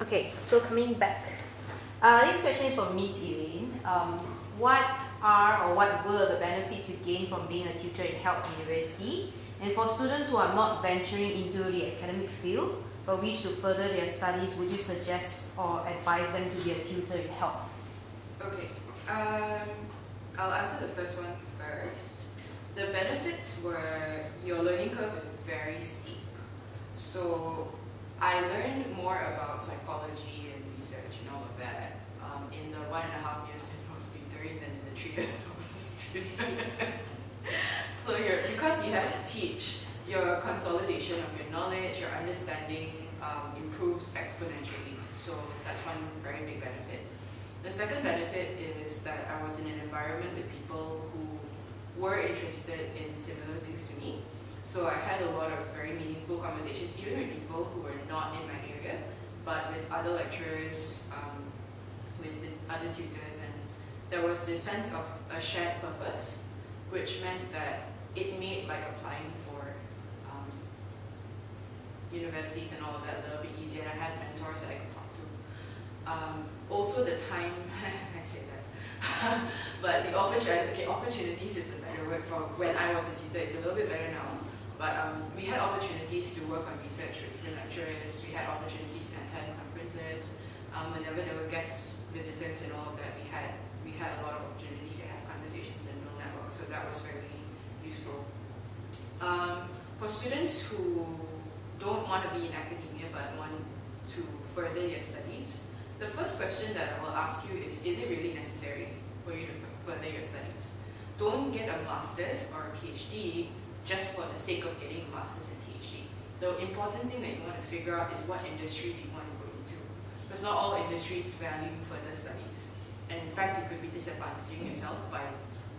Okay, so coming back. This question is for Ms Elaine. What are or what were the benefits you gain from being a tutor in health university? And for students who are not venturing into the academic field but wish to further their studies, would you suggest or advise them to be a tutor in health? Okay, I'll answer the first one first. The benefits were your learning curve is very steep. So I learned more about psychology and research and all of that in the 1.5 years that I was tutoring than in the 3 years that I was a student. So because you have to teach, your consolidation of your knowledge, your understanding improves exponentially. So that's one very big benefit. The second benefit is that I was in an environment with people who were interested in similar things to me. So I had a lot of very meaningful conversations, even with people who were not in my area, but with other lecturers, with the other tutors, and there was this sense of a shared purpose, which meant that it made like applying for universities and all of that a little bit easier, and I had mentors that I could talk to. Also the time, I say that, but the opportunities is a better word for when I was a tutor. It's a little bit better now, but we had opportunities to work on research with different lecturers. We had opportunities to attend conferences. Whenever there were guest visitors and all of that, we had a lot of opportunity to have conversations and build networks. So that was very useful. For students who don't want to be in academia but want to further their studies, the first question that I will ask you is it really necessary for you to further your studies? Don't get a master's or a PhD just for the sake of getting a master's and PhD. The important thing that you want to figure out is what industry do you want to go into. Because not all industries value further studies. And in fact, you could be disadvantaging yourself by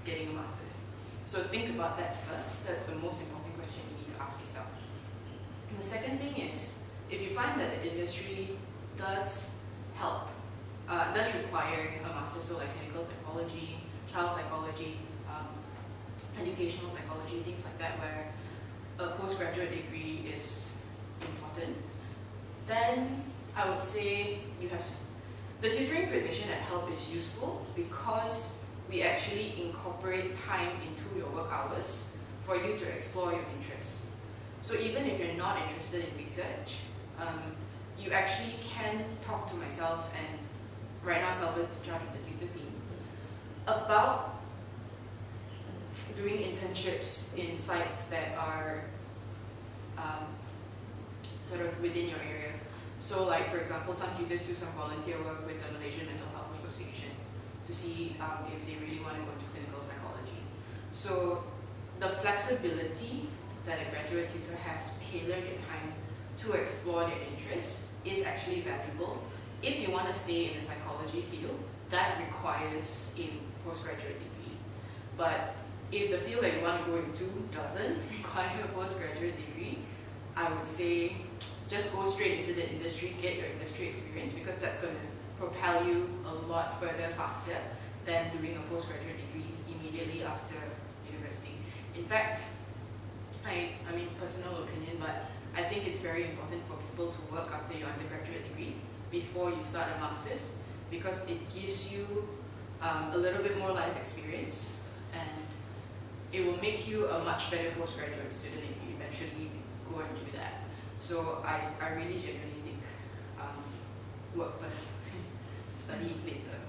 getting a master's. So think about that first. That's the most important question you need to ask yourself. And the second thing is, if you find that the industry does help, does require a master's, so like clinical psychology, child psychology, educational psychology, things like that, where a postgraduate degree is important, then I would say you have to. The tutoring position at HELP is useful because we actually incorporate time into your work hours for you to explore your interests. So even if you're not interested in research, you actually can talk to myself and right now Salvat's in charge of the tutor team about doing internships in sites that are sort of within your area. So like for example, some tutors do some volunteer work with the Malaysian Mental Health Association to see if they really want to go into clinical psychology. So the flexibility that a graduate tutor has to tailor their time to explore their interests is actually valuable. If you want to stay in the psychology field, that requires a postgraduate degree. But if the field that you want to go into doesn't require a postgraduate degree, I would say just go straight into the industry, get your industry experience, because that's going to propel you a lot further faster than doing a postgraduate degree immediately after university. In fact, I mean personal opinion, but I think it's very important for people to work after your undergraduate degree before you start a master's, because it gives you a little bit more life experience, and it will make you a much better postgraduate student if you eventually go and do that. So I really genuinely think work first, study later.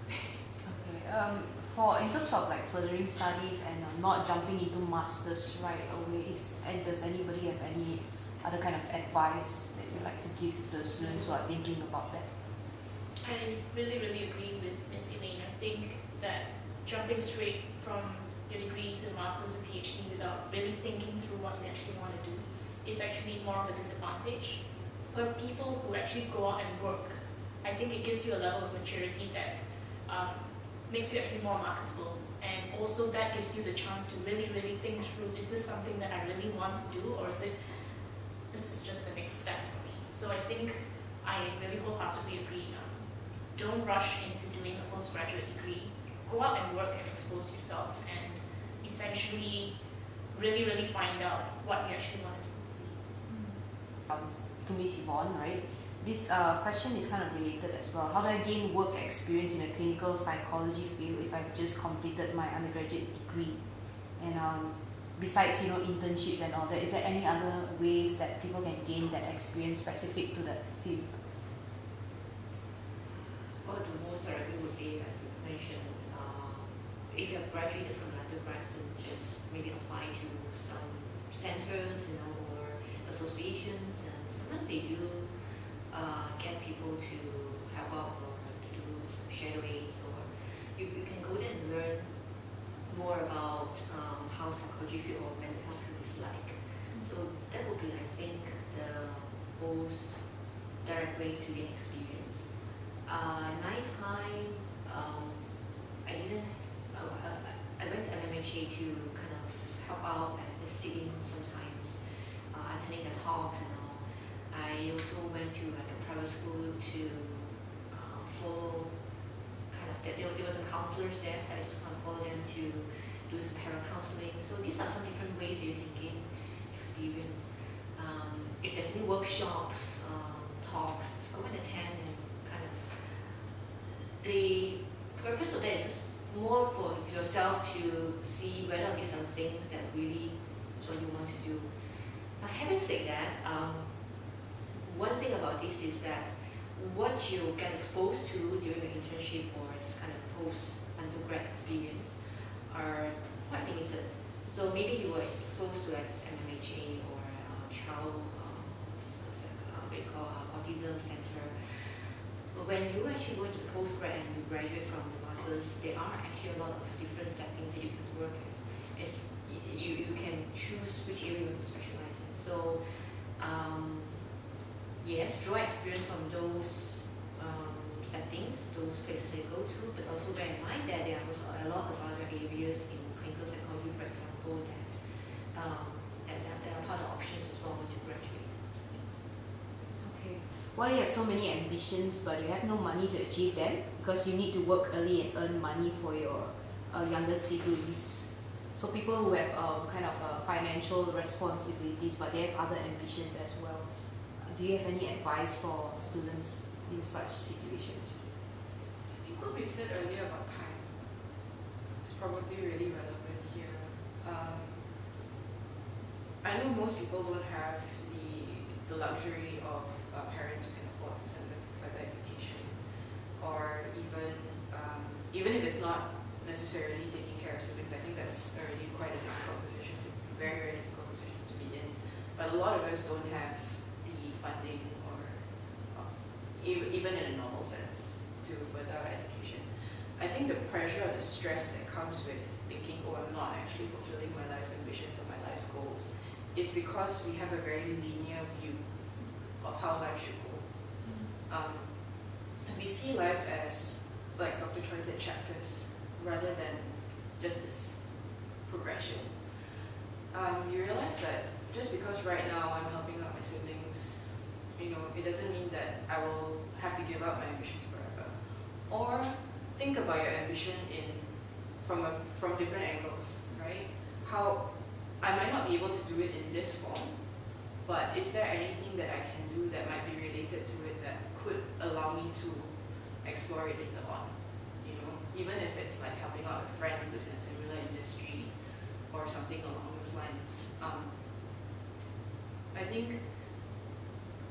Okay. In terms of like furthering studies and not jumping into masters right away, does anybody have any other kind of advice that you'd like to give to the students who are thinking about that? I really agree with Ms Elaine. I think that jumping straight from your degree to master's and PhD without really thinking through what you actually want to do is actually more of a disadvantage. For people who actually go out and work, I think it gives you a level of maturity that makes you actually more marketable, and also that gives you the chance to really think through, is this something that I really want to do, or is it this is just the next step for me? So I think I really wholeheartedly agree. Don't rush into doing a postgraduate degree. Go out and work and expose yourself, and essentially really find out what you actually want to do. To Miss Evone, right? This question is kind of related as well. How do I gain work experience in a clinical psychology field if I've just completed my undergraduate degree? And besides, internships and all that, is there any other ways that people can gain that experience specific to that field? Well, the most directly would be, as you mentioned, if you have graduated from undergrad, then just maybe apply to some centers, or associations, and sometimes they do get people to help out or to do some shadowings, or you can go there and learn more about how psychology field or mental health field is like. So that would be, I think, the most direct way to gain experience. Nighttime, I didn't. I went to MMHA to kind of help out and just sit in sometimes, attending the talks and all. I also went to like a private school to follow kind of that. There were some counselors there, so I just kind of follow them to do some para counseling. So these are some different ways that you can gain experience. If there's any workshops, talks, just go and attend and kind of. The purpose of that is just more for yourself to see whether these are things that really is what you want to do. Now, having said that, one thing about this is that what you get exposed to during your internship or this kind of post-undergrad experience are quite limited. So maybe you were exposed to like this MMHA or child, what we call autism center. But when you actually go into postgrad and you graduate from the masters, there are actually a lot of different settings that you can work in. You can choose which area you want to specialize in. So yes, draw experience from those settings, those places that you go to, but also bear in mind that there are also a lot of other areas in clinical psychology, for example, that are part of options as well once you graduate. Okay. What if you have so many ambitions but you have no money to achieve them because you need to work early and earn money for your younger siblings? So people who have kind of financial responsibilities but they have other ambitions as well. Do you have any advice for students in such situations? I think what we said earlier about time is probably really relevant here. I know most people don't have the luxury of parents who can afford to send them for further education, or even if it's not necessarily taking care of siblings. I think that's already quite a difficult position very, very difficult position to be in. But a lot of us don't have the funding or even in a normal sense to further our education. I think the pressure or the stress that comes with thinking, oh, I'm not actually fulfilling my life's ambitions or my life's goals, is because we have a very linear view of how life should go. And we see life as, like Dr. Choy said, chapters, rather than just this progression. You realize that just because right now I'm helping out my siblings, it doesn't mean that I will have to give up my ambitions forever. Or think about your ambition from different angles, right? How I might not be able to do it in this form, but is there anything that I can do that might be related to it that could allow me to explore it later on? Even if it's like helping out a friend who's in a similar industry or something along those lines. I think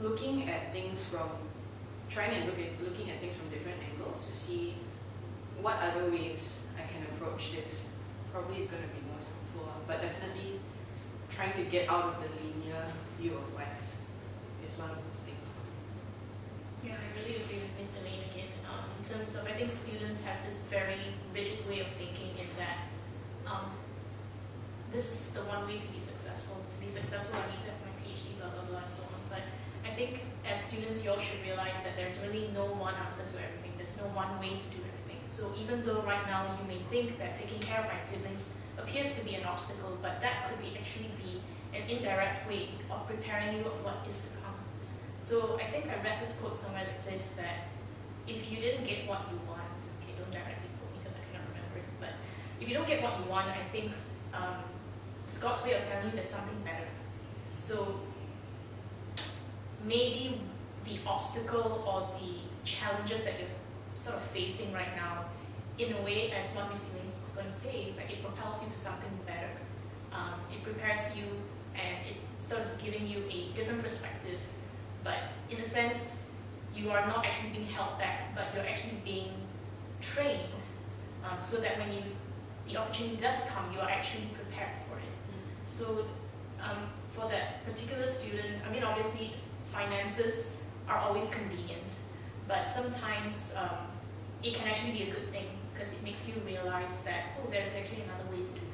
looking at things looking at things from different angles to see what other ways I can approach this probably is going to be most helpful. But definitely trying to get out of the linear view of life is one of those things. Yeah, I really agree with Ms Elaine again. In terms of, I think students have this very rigid way of thinking in that this is the one way to be successful. To be successful, I need to have my PhD, blah, blah, blah, and so on. But I think as students, you all should realize that there's really no one answer to everything. There's no one way to do everything. So even though right now you may think that taking care of my siblings appears to be an obstacle, but that could actually be an indirect way of preparing you of what is to come. So I think I read this quote somewhere that says that if you didn't get what you want, okay, don't directly quote me because I cannot remember it, but if you don't get what you want, I think it's God's way of telling you there's something better. So maybe the obstacle or the challenges that you're sort of facing right now, in a way, as what Ms. Elaine's going to say, is like it propels you to something better. It prepares you, and it sort of giving you a different perspective. But in a sense, you are not actually being held back, but you're actually being trained, so that when the opportunity does come, you are actually prepared for it. So for that particular student, I mean, obviously finances are always convenient, but sometimes it can actually be a good thing because it makes you realize that, oh, there's actually another way to do